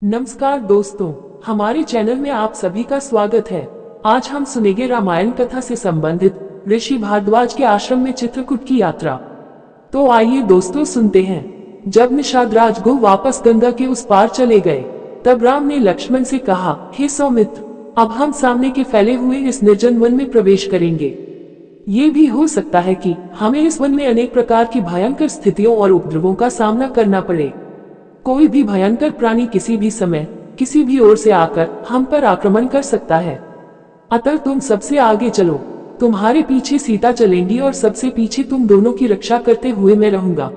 नमस्कार दोस्तों, हमारे चैनल में आप सभी का स्वागत है। आज हम सुनेंगे रामायण कथा से संबंधित ऋषि भारद्वाज के आश्रम में चित्रकूट की यात्रा। तो आइए दोस्तों सुनते हैं। जब निषाद राजगुह वापस गंगा के उस पार चले गए, तब राम ने लक्ष्मण से कहा, हे सौमित्र, अब हम सामने के फैले हुए इस निर्जन वन में प्रवेश करेंगे। ये भी हो सकता है कि हमें इस वन में अनेक प्रकार की भयंकर स्थितियों और उपद्रवों का सामना करना पड़े। कोई भी भयंकर प्राणी किसी भी समय किसी भी ओर से आकर हम पर आक्रमण कर सकता है। अतः तुम सबसे आगे चलो, तुम्हारे पीछे सीता चलेंगी और सबसे पीछे तुम दोनों की रक्षा करते हुए मैं रहूंगा।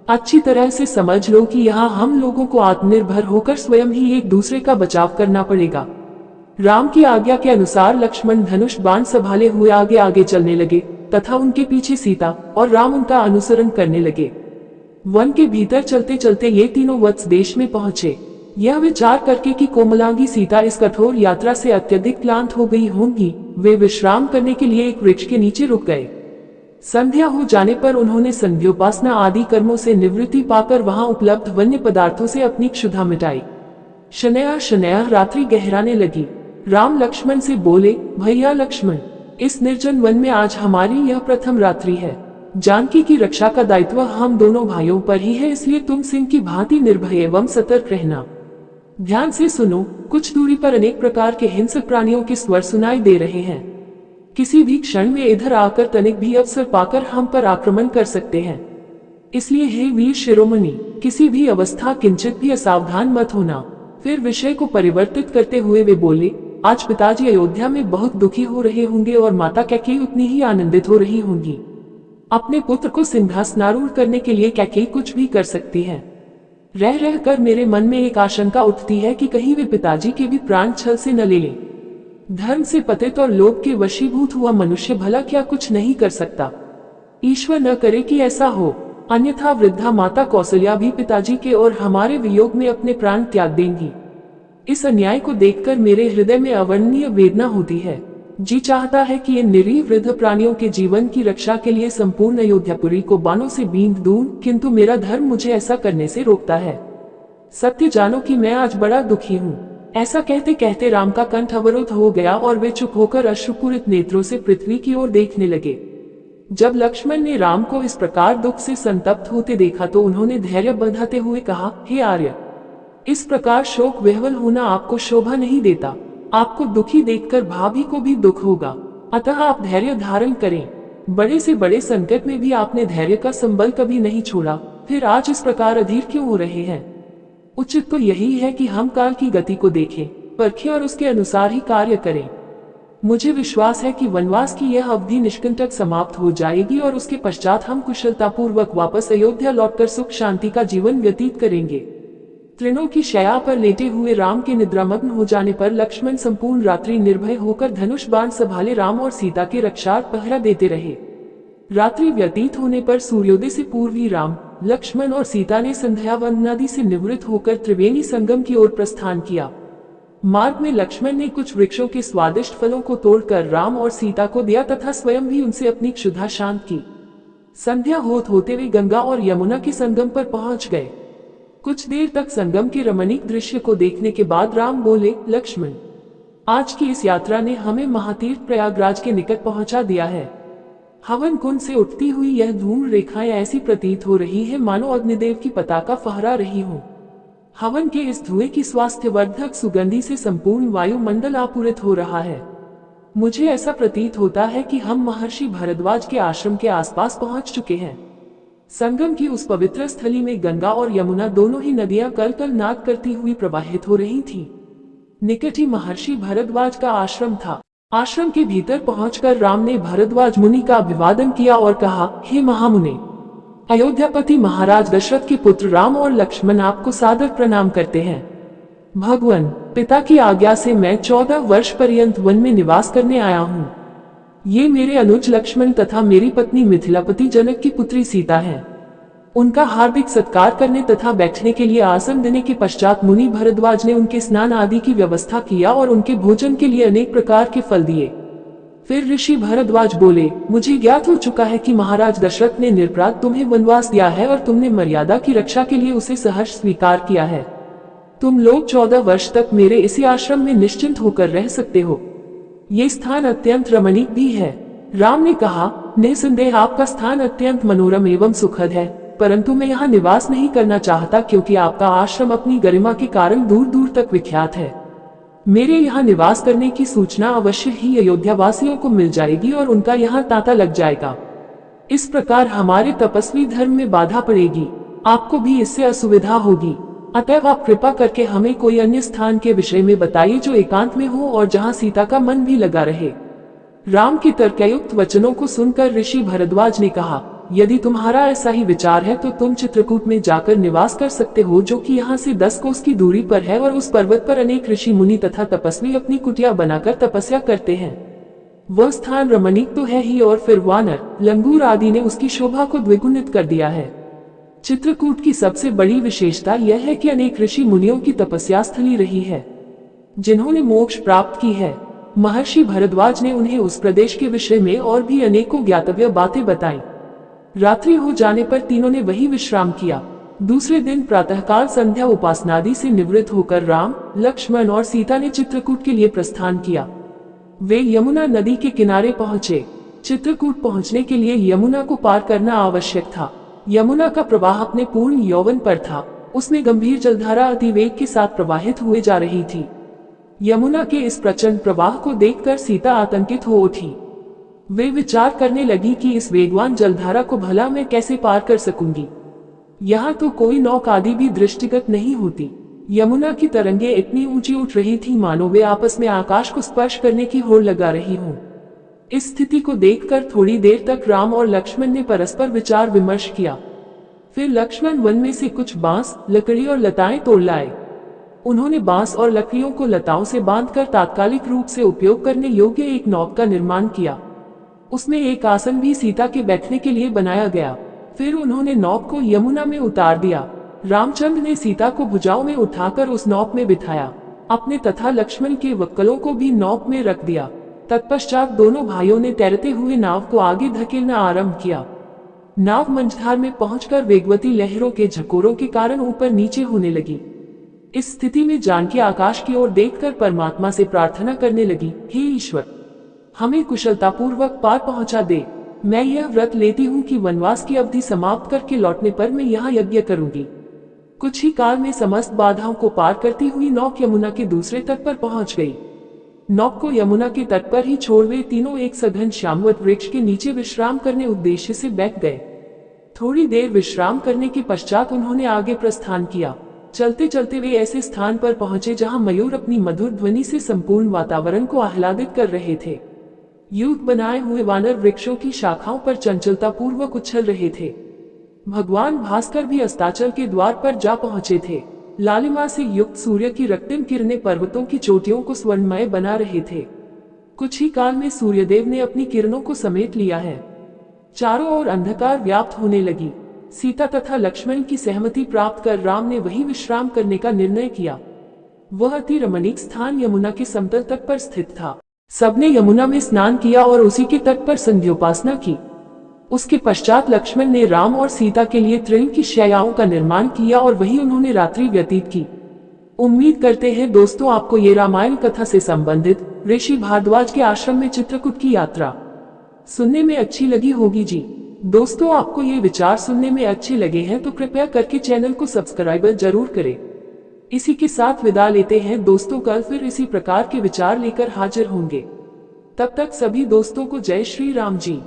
अच्छी तरह से समझ लो कि यहाँ हम लोगों को आत्मनिर्भर होकर स्वयं ही एक दूसरे का बचाव करना पड़ेगा। राम की आज्ञा के अनुसार लक्ष्मण धनुष बाण संभाले हुए आगे आगे चलने लगे तथा उनके पीछे सीता और राम उनका अनुसरण करने लगे। वन के भीतर चलते चलते ये तीनों वत्स देश में पहुंचे। यह विचार करके कि कोमलांगी सीता इस कठोर यात्रा से अत्यधिक क्लांत हो गई होंगी, वे विश्राम करने के लिए एक वृक्ष के नीचे रुक गए। संध्या हो जाने पर उन्होंने संध्योपासना आदि कर्मों से निवृत्ति पाकर वहां उपलब्ध वन्य पदार्थों से अपनी क्षुधा मिटाई। शनैया शनैया रात्रि गहराने लगी। राम लक्ष्मण से बोले, भैया लक्ष्मण, इस निर्जन वन में आज हमारी यह प्रथम रात्रि है। जानकी की रक्षा का दायित्व हम दोनों भाइयों पर ही है, इसलिए तुम सिंह की भांति निर्भय एवं सतर्क रहना। ध्यान से सुनो, कुछ दूरी पर अनेक प्रकार के हिंसक प्राणियों के स्वर सुनाई दे रहे हैं। किसी भी क्षण में इधर आकर तनिक भी अवसर पाकर हम पर आक्रमण कर सकते हैं। इसलिए हे वीर शिरोमणि, किसी भी अवस्था किंचित भी असावधान मत होना। फिर विषय को परिवर्तित करते हुए वे बोले, आज पिताजी अयोध्या में बहुत दुखी हो रहे होंगे और माता कैकेयी उतनी ही आनंदित हो रही होंगी। अपने पुत्र को सिंहासनारूढ़ करने के लिए कैकेयी कुछ भी कर सकती है। रह रह कर मेरे मन में एक आशंका उठती है कि कहीं वे पिताजी के भी प्राण छल से न ले लें। धर्म से पतित और लोभ के वशीभूत हुआ मनुष्य भला क्या कुछ नहीं कर सकता। ईश्वर न करे कि ऐसा हो, अन्यथा वृद्धा माता कौशल्या भी पिताजी के और हमारे वियोग में अपने प्राण त्याग देंगी। इस अन्याय को देखकर मेरे हृदय में अवर्णनीय वेदना होती है। जी चाहता है कि इन निरीह वृद्ध प्राणियों के जीवन की रक्षा के लिए संपूर्ण अयोध्यापुरी को बाणों से बींध दूं, किंतु मेरा धर्म मुझे ऐसा करने से रोकता है। सत्य जानो कि मैं आज बड़ा दुखी हूँ। ऐसा कहते कहते राम का कंठ अवरुद्ध हो गया और वे चुप होकर अश्रुपूरित नेत्रों से पृथ्वी की ओर देखने लगे। जब लक्ष्मण ने राम को इस प्रकार दुख से संतप्त होते देखा तो उन्होंने धैर्य बंधाते हुए कहा, हे आर्य, इस प्रकार शोक विह्वल होना आपको शोभा नहीं देता। आपको दुखी देखकर भाभी को भी दुख होगा, अतः आप धैर्य धारण करें। बड़े से बड़े संकट में भी आपने धैर्य का संबल कभी नहीं छोड़ा, फिर आज इस प्रकार अधीर क्यों हो रहे हैं? उचित तो यही है कि हम काल की गति को देखें, परखें और उसके अनुसार ही कार्य करें। मुझे विश्वास है कि वनवास की यह अवधि निष्कंटक समाप्त हो जाएगी और उसके पश्चात हम कुशलतापूर्वक वापस अयोध्या लौटकर सुख शांति का जीवन व्यतीत करेंगे। तृणों की शैया पर लेटे हुए राम के निद्रामग्न हो जाने पर लक्ष्मण संपूर्ण रात्रि निर्भय होकर धनुष बाण संभाले राम और सीता के रक्षार्थ पहरा देते रहे। रात्रि व्यतीत होने पर सूर्योदय से पूर्व ही राम, लक्ष्मण और सीता ने संध्या वंदनादि से निवृत्त होकर त्रिवेणी संगम की ओर प्रस्थान किया। मार्ग में लक्ष्मण ने कुछ वृक्षों के स्वादिष्ट फलों को तोड़कर राम और सीता को दिया तथा स्वयं भी उनसे अपनी क्षुधा शांत की। संध्या होते हुए गंगा और यमुना के संगम पर पहुंच गए। कुछ देर तक संगम के रमणीक दृश्य को देखने के बाद राम बोले, लक्ष्मण, आज की इस यात्रा ने हमें महातीर्थ प्रयागराज के निकट पहुंचा दिया है। हवन कुंड से उठती हुई यह धूम रेखाएं ऐसी प्रतीत हो रही है मानो अग्निदेव की पताका फहरा रही हो। हवन के इस धुएं की स्वास्थ्यवर्धक सुगंधी से संपूर्ण वायुमंडल आपूरित हो रहा है। मुझे ऐसा प्रतीत होता है कि हम महर्षि भारद्वाज के आश्रम के आसपास पहुंच चुके हैं। संगम की उस पवित्र स्थली में गंगा और यमुना दोनों ही नदियां कल कल नाद करती हुई प्रवाहित हो रही थीं। निकट ही महर्षि भारद्वाज का आश्रम था। आश्रम के भीतर पहुंचकर राम ने भारद्वाज मुनि का अभिवादन किया और कहा, हे महामुने, अयोध्यापति महाराज दशरथ के पुत्र राम और लक्ष्मण आपको सादर प्रणाम करते हैं। भगवान पिता की आज्ञा से मैं 14 वर्ष पर्यंत वन में निवास करने आया हूँ। ये मेरे अनुज लक्ष्मण तथा मेरी पत्नी मिथिलापति जनक की पुत्री सीता है। उनका हार्दिक सत्कार करने तथा बैठने के लिए आसन देने के पश्चात मुनि भारद्वाज ने उनके स्नान आदि की व्यवस्था किया और उनके भोजन के लिए अनेक प्रकार के फल दिए। फिर ऋषि भारद्वाज बोले, मुझे ज्ञात हो चुका है कि महाराज दशरथ ने निरपराध तुम्हें वनवास दिया है और तुमने मर्यादा की रक्षा के लिए उसे सहर्ष स्वीकार किया है। तुम लोग 14 वर्ष तक मेरे इसी आश्रम में निश्चिंत होकर रह सकते हो। ये स्थान अत्यंत रमणीक भी है। राम ने कहा, निसंदेह आपका स्थान अत्यंत मनोरम एवं सुखद है, परंतु मैं यहाँ निवास नहीं करना चाहता क्योंकि आपका आश्रम अपनी गरिमा के कारण दूर दूर तक विख्यात है। मेरे यहाँ निवास करने की सूचना अवश्य ही अयोध्या वासियों को मिल जाएगी और उनका यहाँ तांता लग जाएगा। इस प्रकार हमारे तपस्वी धर्म में बाधा पड़ेगी, आपको भी इससे असुविधा होगी। अतएव आप कृपा करके हमें कोई अन्य स्थान के विषय में बताइए जो एकांत में हो और जहाँ सीता का मन भी लगा रहे। राम की तर्कयुक्त वचनों को सुनकर ऋषि भरद्वाज ने कहा, यदि तुम्हारा ऐसा ही विचार है तो तुम चित्रकूट में जाकर निवास कर सकते हो, जो कि यहाँ से 10 कोस की दूरी पर है, और उस पर्वत पर अनेक ऋषि मुनि तथा तपस्वी अपनी कुटिया बनाकर तपस्या करते हैं। वह स्थान रमणीक तो है ही, और फिर वानर, लंगूर आदि ने उसकी शोभा को द्विगुणित कर दिया है। चित्रकूट की सबसे बड़ी विशेषता यह है कि अनेक ऋषि मुनियों की तपस्या स्थली रही है, जिन्होंने मोक्ष प्राप्त की है। महर्षि भरद्वाज ने उन्हें उस प्रदेश के विषय में और भी अनेकों ज्ञातव्य बातें बताई। रात्रि हो जाने पर तीनों ने वही विश्राम किया। दूसरे दिन प्रातःकाल संध्या उपासनादि से निवृत्त होकर राम, लक्ष्मण और सीता ने चित्रकूट के लिए प्रस्थान किया। वे यमुना नदी के किनारे पहुंचे। चित्रकूट पहुंचने के लिए यमुना को पार करना आवश्यक था। यमुना का प्रवाह अपने पूर्ण यौवन पर था। उसमें गंभीर जलधारा अतिवेग के साथ प्रवाहित हुए जा रही थी। यमुना के इस प्रचंड प्रवाह को देखकर सीता आतंकित हो उठी। वे विचार करने लगी कि इस वेगवान जलधारा को भला मैं कैसे पार कर सकूंगी। यहाँ तो कोई नौका आदि भी दृष्टिगत नहीं होती। यमुना की तरंगे इतनी ऊंची उठ रही थी मानो वे आपस में आकाश को स्पर्श करने की होड़ लगा रही हों। इस स्थिति को देखकर थोड़ी देर तक राम और लक्ष्मण ने परस्पर विचार विमर्श किया। फिर लक्ष्मण वन में से कुछ बांस, लकड़ी और लताएं तोड़ लाए। उन्होंने बांस और लकड़ियों को लताओं से बांधकर तात्कालिक रूप से उपयोग करने योग्य एक नौक का निर्माण किया। उसमें एक आसन भी सीता के बैठने के लिए बनाया गया। फिर उन्होंने नौक को यमुना में उतार दिया। रामचंद्र ने सीता को भुजाओं में उठाकर उस नौक में बिठाया। अपने तथा लक्ष्मण के वक्कलों को भी नौक में रख दिया। तत्पश्चात दोनों भाइयों ने तैरते हुए नाव को आगे धकेलना आरंभ किया। नाव मंझधार में पहुंचकर वेगवती लहरों के झकोरों के कारण ऊपर नीचे होने लगी। इस स्थिति में जानकी आकाश की ओर देखकर परमात्मा से प्रार्थना करने लगी, हे ईश्वर, हमें कुशलतापूर्वक पार पहुंचा दे। मैं यह व्रत लेती हूँ कि वनवास की अवधि समाप्त करके लौटने पर मैं यहाँ यज्ञ करूंगी। कुछ ही काल में समस्त बाधाओं को पार करती हुई नौक यमुना के दूसरे तट पर पहुंच गई। नौक को यमुना के तट पर ही छोड़ वे तीनों एक सघन श्यामवत वृक्ष के नीचे विश्राम करने उद्देश्य से बैठ गए। थोड़ी देर विश्राम करने के पश्चात उन्होंने आगे प्रस्थान किया। चलते चलते वे ऐसे स्थान पर पहुंचे जहां मयूर अपनी मधुर ध्वनि से संपूर्ण वातावरण को आह्लादित कर रहे थे। युग बनाए हुए वानर वृक्षों की शाखाओं पर चंचलता पूर्वक उछल रहे थे। भगवान भास्कर भी अस्ताचल के द्वार पर जा पहुंचे थे। लालिमा से युक्त सूर्य की रक्तिम किरणें पर्वतों की चोटियों को स्वर्णमय बना रहे थे। कुछ ही काल में सूर्यदेव ने अपनी किरणों को समेट लिया है। चारों ओर अंधकार व्याप्त होने लगी। सीता तथा लक्ष्मण की सहमति प्राप्त कर राम ने वही विश्राम करने का निर्णय किया। वह अति रमणीक स्थान यमुना के समतल तट पर स्थित था। सबने यमुना में स्नान किया और उसी के तट पर संध्योपासना की। उसके पश्चात लक्ष्मण ने राम और सीता के लिए तृण की शैयाओं का निर्माण किया और वही उन्होंने रात्रि व्यतीत की। उम्मीद करते हैं दोस्तों आपको ये रामायण कथा से संबंधित ऋषि भारद्वाज के आश्रम में चित्रकूट की यात्रा सुनने में अच्छी लगी होगी जी। दोस्तों आपको ये विचार सुनने में अच्छे लगे हैं तो कृपया करके चैनल को सब्सक्राइब जरूर करें। इसी के साथ विदा लेते हैं दोस्तों, कल फिर इसी प्रकार के विचार लेकर हाजिर होंगे। तब तक सभी दोस्तों को जय श्री राम जी।